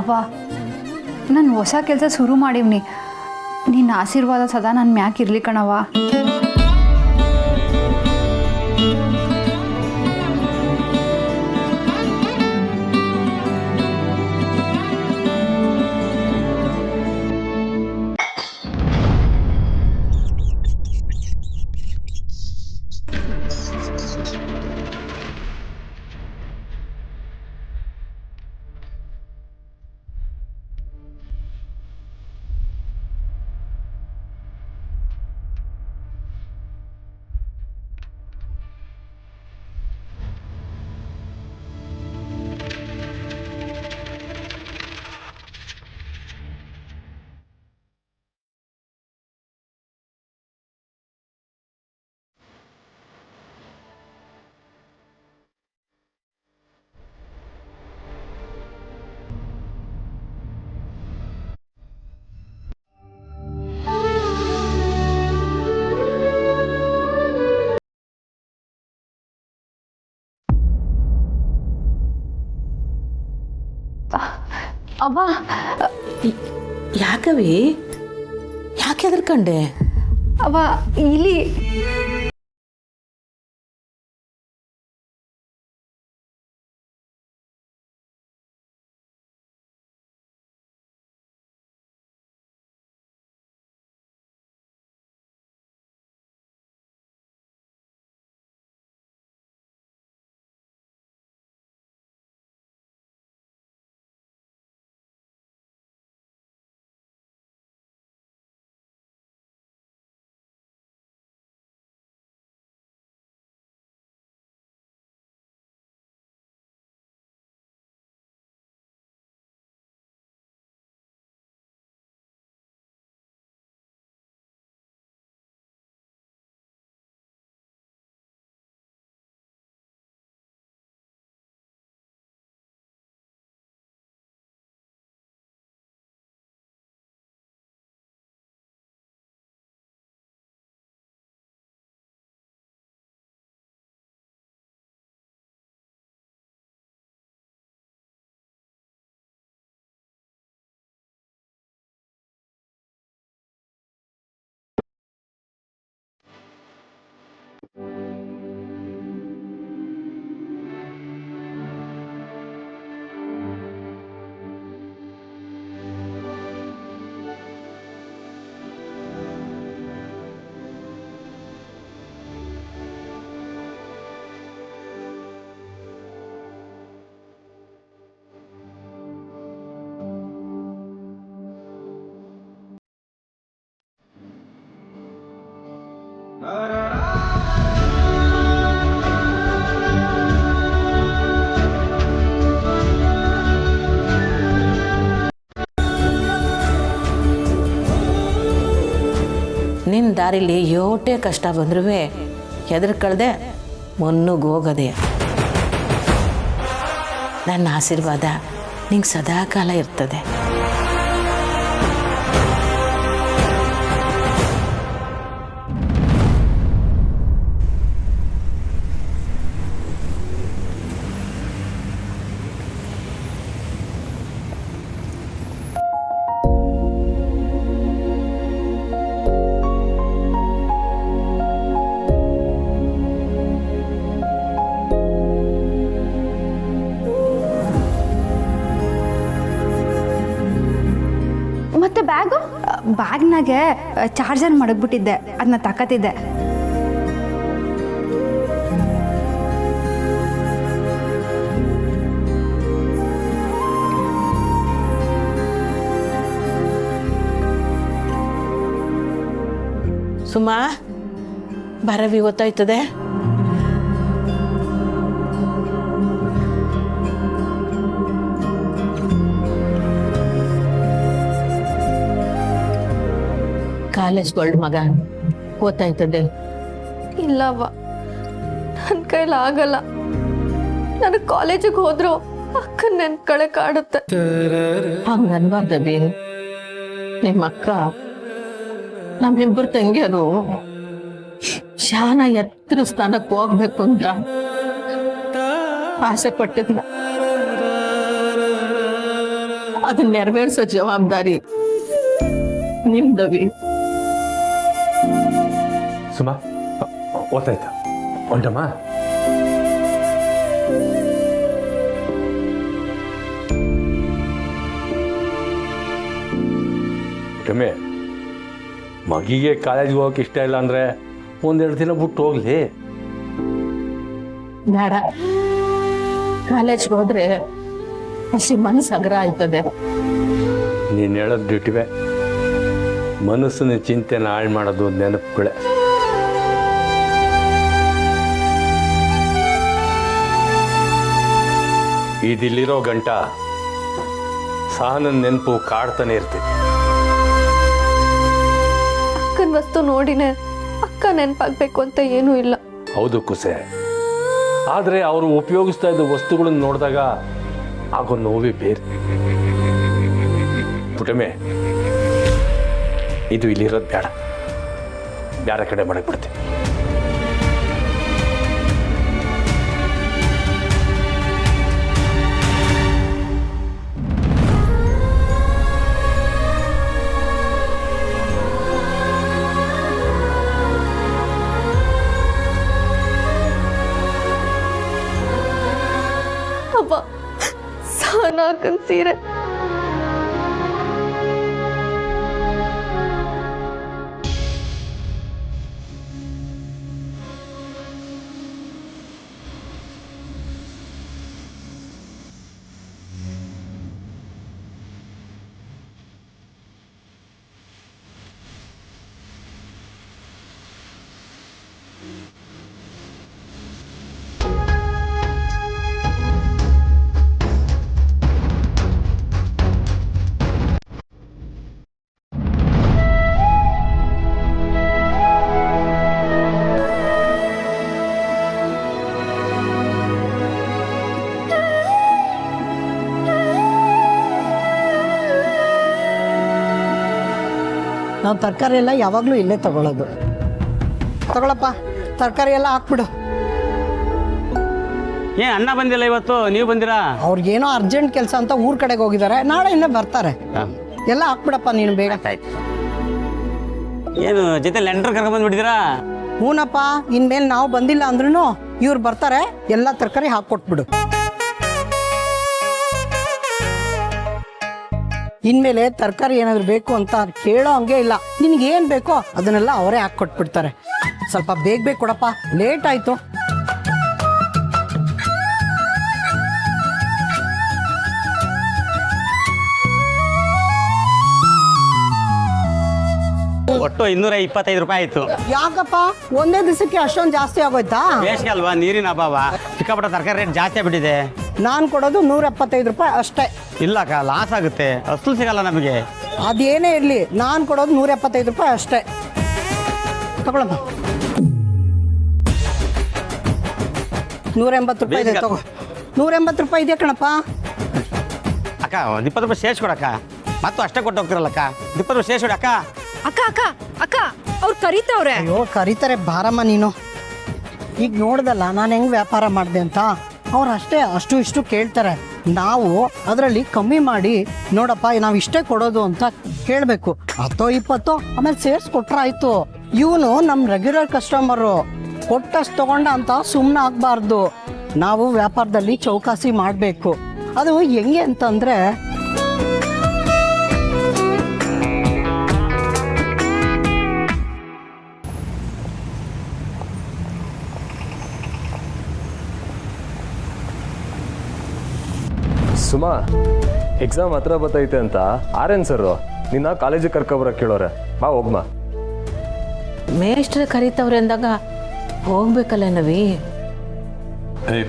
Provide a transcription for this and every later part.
ಅವ್ವ ನಾನು ಹೊಸ ಕೆಲಸ ಶುರು ಮಾಡೀವ್ನಿ. ನಿನ್ನ ಆಶೀರ್ವಾದ ಸದಾ ನನ್ನ ಮ್ಯಾಕ್ ಇರ್ಲಿ ಕಣವ್ವ. ಅವ್ವ ಯಾಕವಿ ಯಾಕೆ ಹೆದರ್ಕಂಡೆ? ಅವ್ವ ಇಲಿ ನಿನ್ನ ದಾರಿಲಿ ಯೋಟೆ ಕಷ್ಟ ಬಂದ್ರೂ ಹೆದರ್ಕಳ್ದೆ ಮುನ್ನುಗ್ ಹೋಗೋದೆ. ನನ್ನ ಆಶೀರ್ವಾದ ನಿಂಗೆ ಸದಾಕಾಲ ಇರ್ತದೆ. ಮತ್ತೆ ಬ್ಯಾಗ್ನಾಗೆ ಚಾರ್ಜರ್ ಮಡಗ್ಬಿಟ್ಟಿದ್ದೆ, ಅದನ್ನ ತಕತಿದ್ದೆ. ಸುಮಾ ಬರವಿ ಗೊತ್ತಾಯ್ತದೆ. ಕಾಲೇಜ್ ಗೋಲ್ಡ್ ಮಗ ಗೊತ್ತಾಯ್ತದೆ. ಇಲ್ಲವ್ವ, ನನ್ನ ಕೈಲಿ ಆಗಲ್ಲ. ನನಗೆ ಕಾಲೇಜಿಗೆ ಹೋದ್ರು ಅಕ್ಕನ ನೆನ್ಕಳೆ ಕಾಡುತ್ತೆ. ಹಂಗನ್ಬಾರ್ದ ಬಿ. ನಿಮ್ಮ ಅಕ್ಕ ನಮ್ಮಿಬ್ಬರು ತಂಗಿಯರು ಶಾನ ಎತ್ತರ ಸ್ಥಾನಕ್ಕೆ ಹೋಗ್ಬೇಕು ಅಂತ ಆಸೆ ಪಟ್ಟಿದ್ನ. ಅದನ್ನ ನೆರವೇರಿಸೋ ಜವಾಬ್ದಾರಿ ನಿಮ್ದವಿ. ಸುಮಾ ಓದ್ತಾಯ್ತಾ ಹೊಂಟಮ್ಮ? ರಮೆ, ಮಗಿಗೆ ಕಾಲೇಜ್ಗೆ ಹೋಗಕ್ಕೆ ಇಷ್ಟ ಇಲ್ಲ ಅಂದರೆ ಒಂದೆರಡು ದಿನ ಬಿಟ್ಟು ಹೋಗ್ಲಿ. ಬೇಡ, ಕಾಲೇಜ್ಗೆ ಹೋದ್ರೆ ಹಸಿ ಮನಸ್ಸು ಅಗ್ರ ಆಯ್ತದೆ. ನೀನು ಹೇಳೋದು ಡ್ಯೂಟಿವೆ, ಮನಸ್ಸಿನ ಚಿಂತೆನ ಹಾಳು ಮಾಡೋದು ನೆನಪುಗಳೇ. ಇದಿಲ್ಲಿರೋ ಗಂಟ ಸಹನ ನೆನಪು ಕಾಡ್ತಾನೆ ಇರ್ತಿತ್ತು. ಅಕ್ಕನ ವಸ್ತು ನೋಡಿನೇ ಅಕ್ಕ ನೆನಪಾಗ್ಬೇಕು ಅಂತ ಏನೂ ಇಲ್ಲ. ಹೌದು ಕುಸೆ, ಆದರೆ ಅವರು ಉಪಯೋಗಿಸ್ತಾ ಇದ್ದ ವಸ್ತುಗಳನ್ನು ನೋಡಿದಾಗ ಆಗೋ ನೋವೇ ಬೇರೆ. ಪುಟಮೆ, ಇದು ಇಲ್ಲಿರೋದು ಬೇಡ, ಬೇರೆ ಕಡೆ ಮಾಡಕ್ಕೆ ಬಿಡ್ತೀನಿ. ಅಪ್ಪ, ಸಹನಾ ಅಕ್ಕನ ಸೀರೆ. ನಾವು ತರಕಾರಿ ಎಲ್ಲ ಯಾವಾಗಲೂ ಇಲ್ಲೇ ತಗೊಳ್ಳೋದು. ತಗೊಳಪ್ಪ, ತರಕಾರಿ ಎಲ್ಲ ಹಾಕ್ಬಿಡು. ಅಣ್ಣ ಬಂದಿಲ್ಲ ಇವತ್ತು, ನೀವು ಬಂದಿರಾ? ಅವ್ರಿಗೇನೋ ಅರ್ಜೆಂಟ್ ಕೆಲಸ ಅಂತ ಊರ್ ಕಡೆಗೆ ಹೋಗಿದ್ದಾರೆ, ನಾಳೆಯಿಂದ ಬರ್ತಾರೆ. ಎಲ್ಲ ಹಾಕ್ಬಿಡಪ್ಪ ನೀನು ಬೇಗ. ಏನು ಜೊತೆ ಲೆಂಟರ್ ಕರ್ಕೊಂಡ್ ಬಂದ್ಬಿಟ್ಟಿದ್ದೀರಾ? ಹೂನಪ್ಪ, ಇನ್ಮೇಲೆ ನಾವು ಬಂದಿಲ್ಲ ಅಂದ್ರೂ ಇವ್ರು ಬರ್ತಾರೆ, ಎಲ್ಲ ತರಕಾರಿ ಹಾಕ್ಕೊಟ್ಬಿಡು. ಇನ್ಮೇಲೆ ತರಕಾರಿ ಏನಾದ್ರು ಬೇಕು ಅಂತ ಕೇಳೋ ಹಂಗೆ ಇಲ್ಲ, ನಿನಗೇನು ಬೇಕೋ ಅದನ್ನೆಲ್ಲ ಅವರೇ ಹಾಕ್ಕೊಟ್ಬಿಡ್ತಾರೆ. ಸ್ವಲ್ಪ ಬೇಗ ಕೊಡಪ್ಪ, ಲೇಟ್ ಆಯ್ತು. ಒಟ್ಟು 225 ರೂಪಾಯಿ ಆಯ್ತು. ಯಾಕಪ್ಪ ಒಂದೇ ದಿವಸಕ್ಕೆ ಅಷ್ಟೊಂದು ಜಾಸ್ತಿ ಆಗೋಯ್ತಾ? ಬೇಸಿಗೆ ಅಲ್ವಾ, ನೀರಿನ ಅಭಾವ, ಸಿಕ್ಕಾಪಟ್ಟೆ ತರಕಾರಿ ರೇಟ್ ಜಾಸ್ತಿ ಆಗ್ಬಿಟ್ಟಿದೆ. ನಾನು ಕೊಡೋದು 175 ರೂಪಾಯಿ ಅಷ್ಟೇ. ಇಲ್ಲಕ್ಕ, ಲಾಸ್ ಆಗುತ್ತೆ, ಅಷ್ಟು ಸಿಗಲ್ಲ ನಮಗೆ. ಅದೇನೇ ಇರಲಿ, ನಾನು ಕೊಡೋದು 175 ರೂಪಾಯಿ ಅಷ್ಟೇ. ತಗೊಳಮ್ಮ, 180 ರೂಪಾಯಿ ಇದೆ, ತಗೋ. 180 ರೂಪಾಯಿ ಇದೆ ಕಣಪ್ಪ. ಅಕ್ಕ, ಒಂದು 20 ರೂಪಾಯಿ ಸೇರ್ಸ್ ಕೊಡಕ್ಕ, ಮತ್ತು ಅಷ್ಟೇ ಕೊಟ್ಟು ಹೋಗ್ತಿರಲ್ಲಕ್ಕ. 20 ರೂಪಾಯಿ ಸೇರ್ಸ್ ಕೊಡಿ ಅಕ್ಕ. ಅಕ್ಕ ಅಕ್ಕ ಅಕ್ಕ, ಅವ್ರು ಕರೀತವ್ರೆ. ಅಯ್ಯೋ ಕರೀತಾರೆ, ಬಾರಮ್ಮ ನೀನು. ಈಗ ನೋಡ್ದಲ್ಲ ನಾನು ಹೆಂಗೆ ವ್ಯಾಪಾರ ಮಾಡಿದೆ ಅಂತ. ಅವ್ರು ಅಷ್ಟೇ ಅಷ್ಟು ಇಷ್ಟು ಕೇಳ್ತಾರೆ, ನಾವು ಅದರಲ್ಲಿ ಕಮ್ಮಿ ಮಾಡಿ ನೋಡಪ್ಪ ನಾವು ಇಷ್ಟೇ ಕೊಡೋದು ಅಂತ ಹೇಳಬೇಕು. 10 20 ಆಮೇಲೆ ಸೇರಿಸ್ಕೊಟ್ರಾಯ್ತು. ಇವನು ನಮ್ಮ ರೆಗ್ಯುಲರ್ ಕಸ್ಟಮರು, ಕೊಟ್ಟಷ್ಟು ತಗೊಂಡ ಅಂತ ಸುಮ್ಮನೆ ಆಗಬಾರ್ದು. ನಾವು ವ್ಯಾಪಾರದಲ್ಲಿ ಚೌಕಾಸಿ ಮಾಡಬೇಕು. ಅದು ಹೆಂಗೆ ಅಂತಂದರೆ, ಸುಮಾ, ಎಕ್ಸಾಮ್ ಹತ್ರ ಬರ್ತೈತೆ ಅಂತ ಆರ್ಯನ್ ಸರ್ ನಿನ್ನ ಕಾಲೇಜಿಗೆ ಕರ್ಕೊಬರಕ್ಕೆ ಕೇಳೋರೆ, ಬಾ ಹೋಗ್ಮಾ. ಮೇಷ್ಟ್ರೆ ಕರೀತವ್ರೆ ಅಂದಾಗ ಹೋಗ್ಬೇಕಲ್ಲ ನವಿ.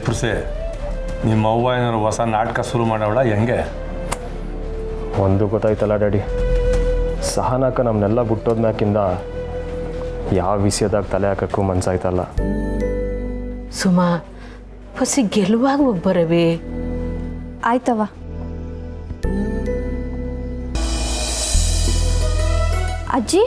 ಪುರ್ಸೆ, ನಿಮ್ಮ ಅವ್ವ ಏನಾದ್ರು ಹೊಸ ನಾಟಕ ಶುರು ಮಾಡವಳ ಹೆಂಗೆ? ಒಂದು ಗೊತ್ತಾಯ್ತಲ್ಲ ಡ್ಯಾಡಿ, ಸಹನಾಕ ನಮ್ಮನ್ನೆಲ್ಲ ಬಿಟ್ಟೋದ್ಮ್ಯಾಕಿಂದ ಯಾವ ವಿಷಯದಾಗ ತಲೆ ಹಾಕಕ್ಕೂ ಮನ್ಸಾಯ್ತಲ್ಲ. ಸುಮಾ, ಹೊಸಿ ಗೆಲ್ಲುವಾಗ ಒಬ್ಬರವಿ. ಆಯ್ತವ. ಅಜ್ಜಿ,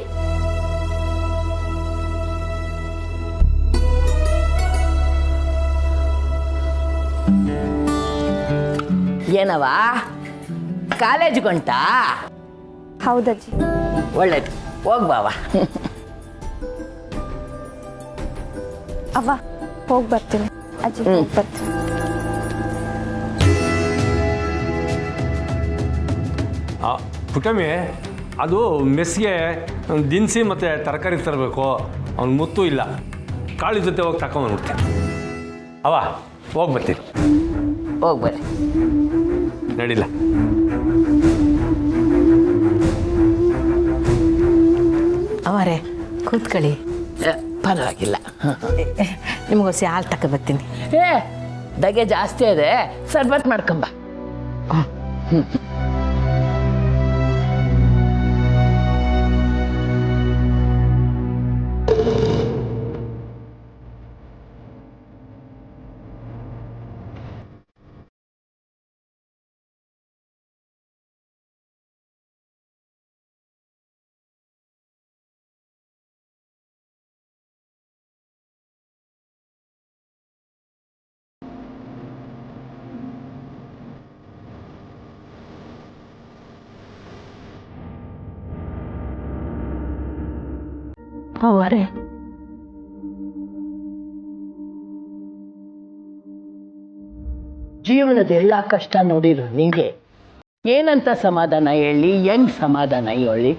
ಏನವ ಕಾಲೇಜ್ಗುಂಟಾ? ಹೌದಜ್ಜಿ. ಒಳ್ಳೇದು, ಹೋಗ್ಬಾವ. ಅವ್ವ ಹೋಗಿ ಬರ್ತೀನಿ ಅಜ್ಜಿ, ಹೋಗಿ ಬರ್ತೀನಿ. ಪುಟಮಿ, ಅದು ಮೆಸ್ಗೆ ದಿನಸಿ ಮತ್ತು ತರಕಾರಿ ತರಬೇಕು. ಅವ್ನು ಮುತ್ತು ಇಲ್ಲ, ಕಾಳಿ ಜೊತೆ ಹೋಗಿ ತಗೊಂಡ್ಬಿಡ್ತೀನಿ. ಅವ ಹೋಗಿ ಬರ್ತೀನಿ. ಹೋಗ್ಬರ್ರಿ. ನಡಿಲ್ಲ. ಅವರೇ ಕೂತ್ಕೊಳ್ಳಿ. ಪರವಾಗಿಲ್ಲ. ನಿಮಗೋಸಿ ಹಾಲು ತಗೊಬರ್ತೀನಿ. ದಗೆ ಜಾಸ್ತಿ ಇದೆ, ಸರ್ಬತ್ ಮಾಡ್ಕೊಂಬ. ಅವರೇ ಜೀವನದ ಎಲ್ಲ ಕಷ್ಟ ನೋಡಿರು ನಿಂಗೆ ಏನಂತ ಸಮಾಧಾನ ಹೇಳಿ, ಹೆಂಗ್ ಸಮಾಧಾನ ಹೇಳಿ?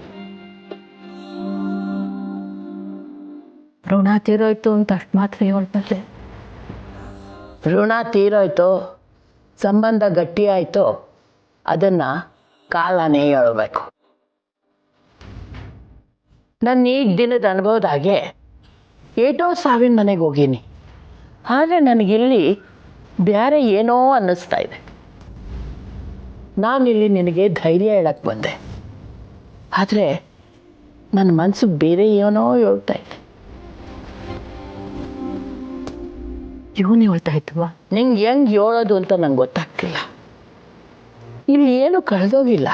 ಋಣ ತೀರೋಯ್ತು ಅಂತ ಅಷ್ಟು ಮಾತ್ರ ಹೇಳ್ಬಲ್ಲೆ. ಋಣ ತೀರೋಯ್ತು, ಸಂಬಂಧ ಗಟ್ಟಿ ಆಯ್ತು, ಅದನ್ನ ಕಾಲನೇ ಹೇಳ್ಬೇಕು. ನನ್ನ ಈಗ ದಿನದ ಅನುಭವದಾಗೆ ಏಟೋ ಸಾವಿನ ಮನೆಗೆ ಹೋಗೀನಿ, ಆದರೆ ನನಗಿಲ್ಲಿ ಬೇರೆ ಏನೋ ಅನ್ನಿಸ್ತಾ ಇದೆ. ನಾನಿಲ್ಲಿ ನಿನಗೆ ಧೈರ್ಯ ಹೇಳಕ್ಕೆ ಬಂದೆ, ಆದರೆ ನನ್ನ ಮನಸ್ಸು ಬೇರೆ ಏನೋ ಹೇಳ್ತಾ ಇದೆ. ಇವನು ಹೇಳ್ತಾ ಇತ್ತವ, ನಿಂಗೆ ಹೆಂಗೆ ಹೇಳೋದು ಅಂತ ನಂಗೆ ಗೊತ್ತಾಗ್ತಿಲ್ಲ. ಇಲ್ಲಿ ಏನು ಕಳೆದೋಗಿಲ್ಲ,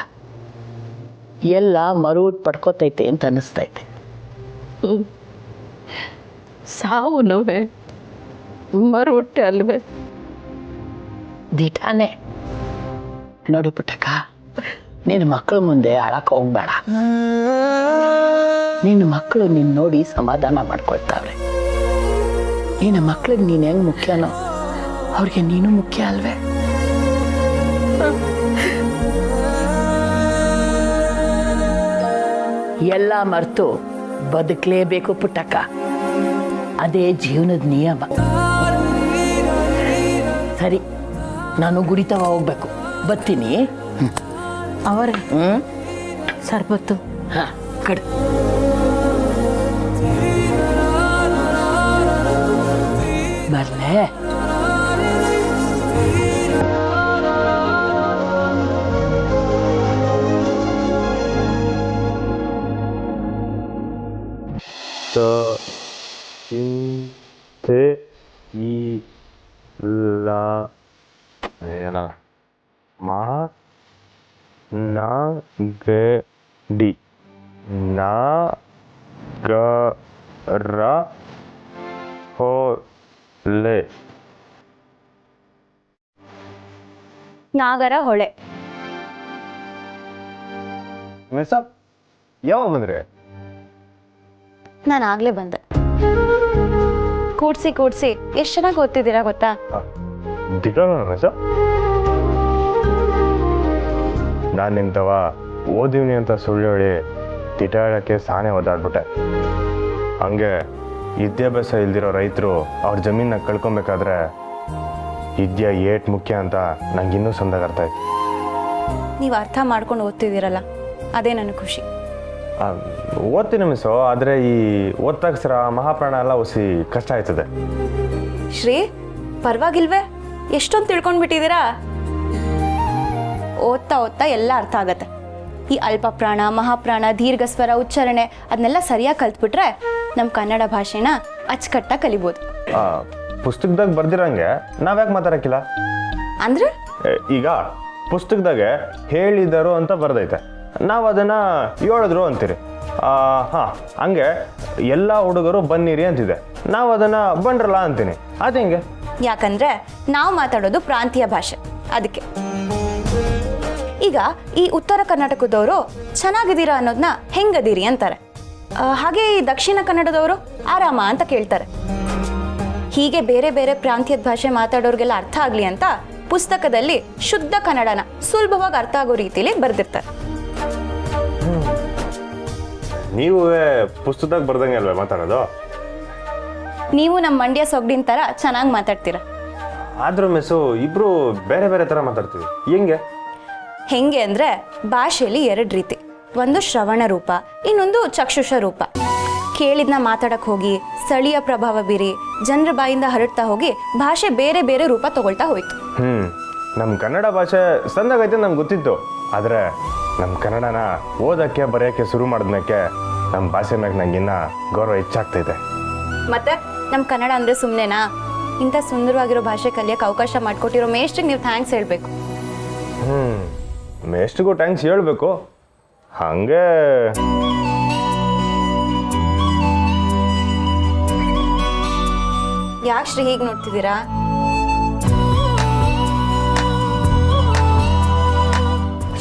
ಎಲ್ಲ ಮರುಟ್ ಪಡ್ಕೋತೈತೆ ಅಂತ ಅನ್ನಿಸ್ತೈತೆ. ಸಾವು ನೋವೇ ಮರುಟ್ಟೆ ಅಲ್ವೇ? ದಿಟಾನೆ ನೋಡು ಪುಟ್ಟಕ್ಕ, ನಿನ್ನ ಮಕ್ಕಳ ಮುಂದೆ ಅಳಕ್ಕೆ ಹೋಗ್ಬೇಡ. ನಿನ್ನ ಮಕ್ಕಳು ನಿನ್ನ ನೋಡಿ ಸಮಾಧಾನ ಮಾಡ್ಕೊಳ್ತಾವ್ರೆ. ನಿನ್ನ ಮಕ್ಳಿಗೆ ನೀನು ಹೆಂಗೆ ಮುಖ್ಯನೋ ಅವ್ರಿಗೆ ನೀನು ಮುಖ್ಯ ಅಲ್ವೇ? ಎಲ್ಲ ಮರೆತು ಬದುಕಲೇಬೇಕು ಪುಟ್ಟಕ್ಕ, ಅದೇ ಜೀವನದ ನಿಯಮ. ಸರಿ, ನಾನು ಗುಡಿತವ ಹೋಗ್ಬೇಕು, ಬರ್ತೀನಿ. ಅವರೇ ಸರ್ಬತ್ತು ಹಾಂ ಕಡ್ ಬರ್ಲೇ? ಚಿಂತೆ ಇಲ್ಲ ಏನ ನಾಗಡಿ ನಾಗರ ಹೊಳೆ ನಾಗರ ಹೊಳೆ. ಯಾವಾಗ ಬಂದ್ರೆ? ನಾನು ಆಗ್ಲೇ ಬಂದೆ. ಕೂಡ್ಸಿ ಎಷ್ಟು ಚೆನ್ನಾಗಿ ಓದ್ತಿದ್ದೀರಾ ಗೊತ್ತಾ? ನಾನು ನಿಂತವ ಓದಿವ್ನಿ ಅಂತ ಸುಳ್ಳು ಹೇಳಿ ತಿಟಾಡಕ್ಕೆ ಸಾನೆ ಓದಾಡ್ಬಿಟ್ಟೆ. ಹಂಗೆ ವಿದ್ಯಾಭ್ಯಾಸ ಇಲ್ದಿರೋ ರೈತರು ಅವ್ರ ಜಮೀನ ಕಳ್ಕೊಬೇಕಾದ್ರೆ ವಿದ್ಯೆ ಏಟ್ ಮುಖ್ಯ ಅಂತ ನಂಗೆ ಇನ್ನೂ ಸಂದಾಗ ಅರ್ಥ ಆಯ್ತು. ನೀವು ಅರ್ಥ ಮಾಡ್ಕೊಂಡು ಓದ್ತಿದ್ದೀರಲ್ಲ, ಅದೇ ನನಗೆ ಖುಷಿ. ಓದ್ತೀನಿ ಮಿಸ್ಸು, ಆದರೆ ಈ ಓದ್ತಾಕ್ಸರ ಮಹಾಪ್ರಾಣ ಎಲ್ಲ ಒಸಿ ಕಷ್ಟ ಆಯ್ತದೆ. ಶ್ರೀ, ಪರವಾಗಿಲ್ವೇ? ಎಷ್ಟೊಂದು ತಿಳ್ಕೊಂಡ್ಬಿಟ್ಟಿದ್ದೀರಾ. ಓದ್ತಾ ಎಲ್ಲ ಅರ್ಥ ಆಗತ್ತೆ. ಈ ಅಲ್ಪ ಪ್ರಾಣ, ಮಹಾಪ್ರಾಣ, ದೀರ್ಘ ಸ್ವರ, ಉಚ್ಚಾರಣೆ ಅದನ್ನೆಲ್ಲ ಸರಿಯಾಗಿ ಕಲ್ತ್ಬಿಟ್ರೆ ನಮ್ಮ ಕನ್ನಡ ಭಾಷೆನ ಅಚ್ಚುಕಟ್ಟಾಗಿ ಕಲಿಬೋದು. ಪುಸ್ತಕದಾಗ ಬರ್ದಿರಂಗೆ ನಾವ್ಯಾಕೆ ಮಾತಾಡಕ್ಕಿಲ್ಲ? ಅಂದ್ರೆ ಈಗ ಪುಸ್ತಕದಾಗೆ ಹೇಳಿದರು ಅಂತ ಬರ್ದೈತೆ, ನಾವು ಅದನ್ನ ಹೇಳಿದ್ರು ಅಂತೀರಿ. ಹಾಂ, ಹಂಗೆ ಎಲ್ಲ ಹುಡುಗರು ಬನ್ನಿರಿ ಅಂತಿದೆ, ನಾವು ಅದನ್ನ ಬಂದ್ರಲ್ಲ ಅಂತೀನಿ. ಅದು ಹೆಂಗೆ? ಯಾಕಂದ್ರೆ ನಾವು ಮಾತಾಡೋದು ಪ್ರಾಂತೀಯ ಭಾಷೆ, ಅದಕ್ಕೆ. ಈ ಈಗ ಈ ಉತ್ತರ ಕರ್ನಾಟಕದವರು ಚೆನ್ನಾಗಿದ್ದೀರಾ ಅನ್ನೋದನ್ನ ಹೆಂಗದೀರಿ ಅಂತಾರೆ. ಹಾಗೆ ಈ ದಕ್ಷಿಣ ಕನ್ನಡದವರು ಆರಾಮ ಅಂತ ಕೇಳ್ತಾರೆ. ಹೀಗೆ ಬೇರೆ ಬೇರೆ ಪ್ರಾಂತ್ಯದ ಭಾಷೆ ಮಾತಾಡೋರಿಗೆಲ್ಲ ಅರ್ಥ ಆಗಲಿ ಅಂತ ಪುಸ್ತಕದಲ್ಲಿ ಶುದ್ಧ ಕನ್ನಡನ ಸುಲಭವಾಗಿ ಅರ್ಥ ಆಗೋ ರೀತಿಲಿ ಬರೆದಿರ್ತಾರೆ. ನೀವು ಪುಸ್ತಕದಾಗ ಬರ್ದಂಗೆ ಅಲ್ವೇ ಮಾತಾಡೋದು? ನೀವು ನಮ್ಮ ಮಂಡ್ಯ ಸೊಗ್ಡಿನ ಥರ ಚೆನ್ನಾಗಿ ಮಾತಾಡ್ತೀರಾ. ಆದ್ರೂ ಮಿಸ್ಸು ಇಬ್ರು ಬೇರೆ ಬೇರೆ ಥರ ಮಾತಾಡ್ತೀವಿ. ಹೆಂಗೆ ಅಂದರೆ ಭಾಷೆಯಲ್ಲಿ 2 ರೀತಿ. ಒಂದು ಶ್ರವಣ ರೂಪ, ಇನ್ನೊಂದು ಚಕ್ಷುಷ ರೂಪ. ಕೇಳಿದ್ನ ಮಾತಾಡಕ್ಕೆ ಹೋಗಿ ಸ್ಥಳೀಯ ಪ್ರಭಾವ ಬೀರಿ ಜನರ ಬಾಯಿಂದ ಹರಡ್ತಾ ಹೋಗಿ ಭಾಷೆ ಬೇರೆ ಬೇರೆ ರೂಪ ತಗೊಳ್ತಾ ಹೋಯ್ತು. ನಮ್ಮ ಕನ್ನಡ ಭಾಷೆ ಸಣ್ಣದಾಗೈತೆ ನಮ್ಗೆ ಗೊತ್ತಿತ್ತು. ಆದರೆ ನಮ್ಮ ಕನ್ನಡನ ಓದೋಕ್ಕೆ ಬರೆಯೋಕ್ಕೆ ಶುರು ಮಾಡಿದ್ಮೇಲೆ ನಮ್ಮ ಭಾಷೆ ಮ್ಯಾಗ ನಂಗಿನ್ನ ಗೌರವ ಹೆಚ್ಚಾಗ್ತೈತೆ. ಮತ್ತೆ ನಮ್ಮ ಕನ್ನಡ ಅಂದರೆ ಸುಮ್ಮನೆನಾ? ಇಂಥ ಸುಂದರವಾಗಿರೋ ಭಾಷೆ ಕಲಿಯೋಕ್ಕೆ ಅವಕಾಶ ಮಾಡಿಕೊಟ್ಟಿರೋ ಮೇಷ್ಟ್ರಿಗೆ ನೀವು ಥ್ಯಾಂಕ್ಸ್ ಹೇಳಬೇಕು. ಮೇಷ್ಟ್ರಿಗೂ ಥ್ಯಾಂಕ್ಸ್ ಹೇಳ್ಬೇಕು. ಹಾಗೆ ಯಾಕೆ ಶ್ರೀ ಹೀಗೆ ನೋಡ್ತಿದ್ದೀರಾ?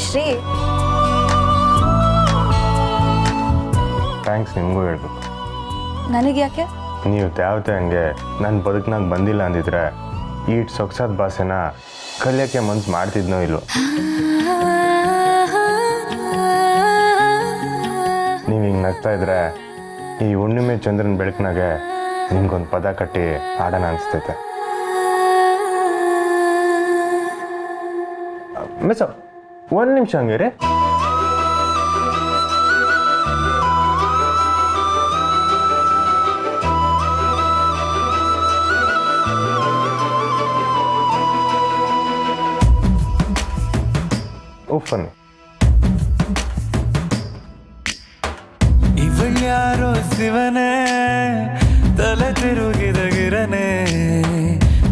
ಶ್ರೀ, ಥ್ಯಾಂಕ್ಸ್ ನಿಮಗೂ ಹೇಳ್ಬೇಕು. ನನಗೆ ಯಾಕೆ? ನೀವು ತ್ಯಾವತೆ ಹಂಗೆ ನನ್ನ ಬದುಕಿನಾಗ ಬಂದಿಲ್ಲ ಅಂದಿದ್ರೆ ಈಟ್ ಸೊಗಸಾದ ಭಾಷೆನ ಕಲಿಯೋಕ್ಕೆ ಮನ್ಸು ಮಾಡ್ತಿದ್ನೋ ಇಲ್ವೋ. ನೀವು ಹಿಂಗೆ ನಗ್ತಾ ಇದ್ರೆ ಈ ಹುಣ್ಣಿಮೆ ಚಂದ್ರನ ಬೆಳಕಿನಾಗೆ ನಿಮ್ಗೊಂದು ಪದ ಕಟ್ಟಿ ಆಡೋಣ ಅನಿಸ್ತೈತೆ. ಮಿಸ್ 1 ನಿಮಿಷ ಹಂಗೆ ರೀ. ಬನ್ನಿ. ಇವಳ್ಯಾರೋ ಶಿವನೇ ತಲೆ ತಿರುಗಿದ ಗಿರನೆ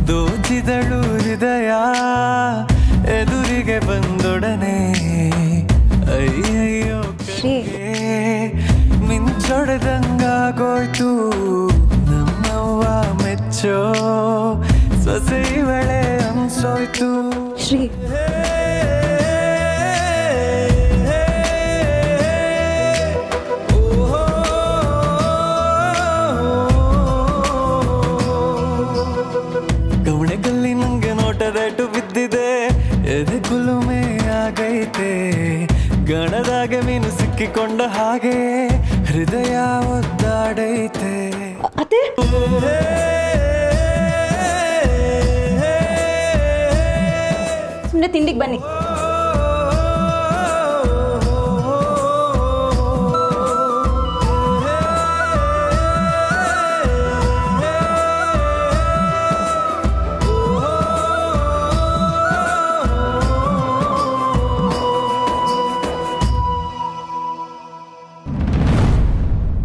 ದೋಚಿದಳು ಹೃದಯ ಎದುರಿಗೆ ಬಂದೊಡನೆ ಅಯ್ಯಯ್ಯೋ ಮಿಂಚೊಡೆದಂಗಾಗೋಯ್ತು ನಮ್ಮವ್ವ ಮೆಚ್ಚೋ ಸೊಸೆ ಇವಳೆ ಅನ್ಸೋಯ್ತು. ಶ್ರೀ, ಗೌಣೆಗಲ್ಲಿ ನಂಗೆ ನೋಟದಟ್ಟು ಬಿದ್ದಿದೆ, ಎದೆ ಕುಲುಮೆ ಆಗೈತೆ, ಗಣದಾಗೆ ಮೀನು ಸಿಕ್ಕಿಕೊಂಡ ಹಾಗೆ ಹೃದಯ ಒದ್ದಾಡೈತೆ. ಅತ್ತೆ ಸುಮ್ಮನೆ ತಿಂಡಿಗೆ ಬನ್ನಿ.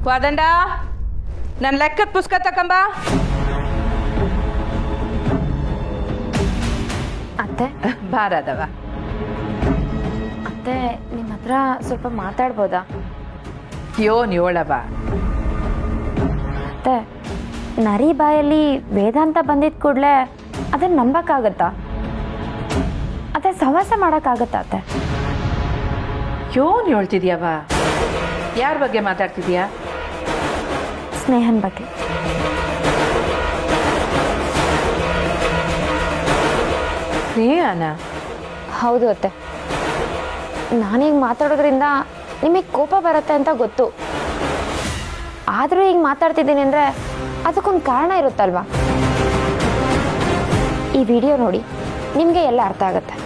ವಾದಂಡ, ನನ್ನ ಲೆಕ್ಕದ ಪುಸ್ತಕ ತಕೊಂಬ. ಅತ್ತೆ ಬಾರದವ. ಅತ್ತೆ, ನಿಮ್ಮ ಹತ್ರ ಸ್ವಲ್ಪ ಮಾತಾಡ್ಬೋದಾ? ಯೋನ್ ಯೋಳವ. ಅತ್ತೆ, ನರಿ ಬಾಯಲ್ಲಿ ವೇದಾಂತ ಬಂದಿದ್ದ ಕೂಡಲೇ ಅದನ್ನು ನಂಬಕ್ಕಾಗತ್ತಾ? ಅತ್ತೆ, ಸಹವಾಸ ಮಾಡೋಕ್ಕಾಗತ್ತಾ ಅತ್ತೆ? ಯೋನ್ ಹೇಳ್ತಿದ್ಯವ? ಯಾರ ಬಗ್ಗೆ ಮಾತಾಡ್ತಿದ್ಯಾ? ಸ್ನೇಹನ್ ಬಗ್ಗೆ. ಸ್ನೇಹನ? ಹೌದು ಅತ್ತೆ. ನಾನೀಗ ಮಾತಾಡೋದ್ರಿಂದ ನಿಮಗೆ ಕೋಪ ಬರುತ್ತೆ ಅಂತ ಗೊತ್ತು. ಆದರೂ ಈಗ ಮಾತಾಡ್ತಿದ್ದೀನಿ ಅಂದರೆ ಅದಕ್ಕೊಂದು ಕಾರಣ ಇರುತ್ತಲ್ವಾ? ಈ ವಿಡಿಯೋ ನೋಡಿ, ನಿಮಗೆ ಎಲ್ಲ ಅರ್ಥ ಆಗುತ್ತೆ.